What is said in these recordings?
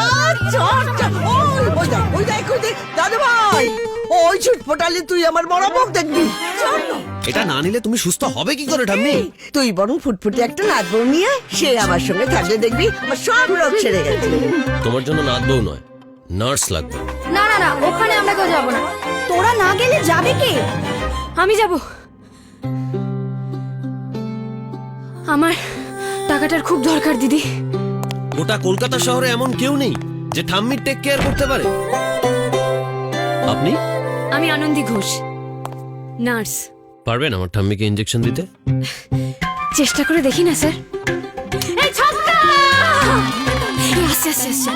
আচ্ছা আচ্ছা ওই দেখ দাদু ভাই ওই ছুটফটালি তুই আমার বড় মুখ দেখবি চল না। এটা না নিলে তুমি সুস্থ হবে কি করে ঠাম্মি? তুই বরং ফুটফুটে একটা নাচ বউ নিয়ে সে আমার সঙ্গে থাকলে দেখবি আমার সব রোগ সেরে গেছে। তোমার জন্য নাত বউ নয়, নার্স লাগবে। না না না, ওখানে আমরা কেউ যাবো না। তোরা না গেলে যাবে কে? আমি যাব। আমার টাকাটার খুব দরকার দিদি। গোটা কলকাতা শহরে এমন কেউ নেই যে ঠাম্মির টেক কেয়ার করতে পারে। আপনি আমি আনন্দী ঘোষ, নার্স। পারবেন আমার ঠাম্মিকে ইনজেকশন দিতে? চেষ্টা করে দেখি না স্যার। এই ছক্কা! এই আস্তে আস্তে আস্তে।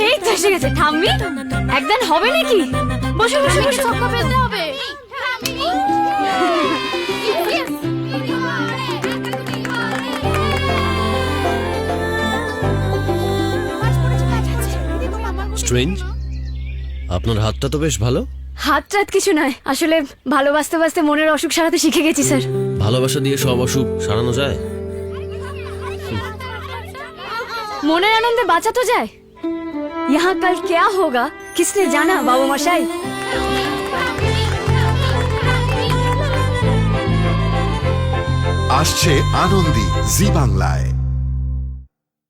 এই তো এসে গেছে ঠাম্মি। একদিন হবে নাকি? বসে বসে বসে ছক্কা পেতে হবে। স্ট্রেঞ্জ, আপনার হাতটা তো বেশ ভালো। হাত টাত কিছু নয়, আসলে ভালোবাসতে বাসতে মনের অসুখ সারাতে শিখে গেছি স্যার। ভালোবাসা দিয়ে সব অসুখ সারানো যায়? মনের আনন্দে বাঁচা তো যায়। यहाँ कल क्या होगा किसने जाना बाबू मशाई। আসছে আনন্দী জি বাংলায়।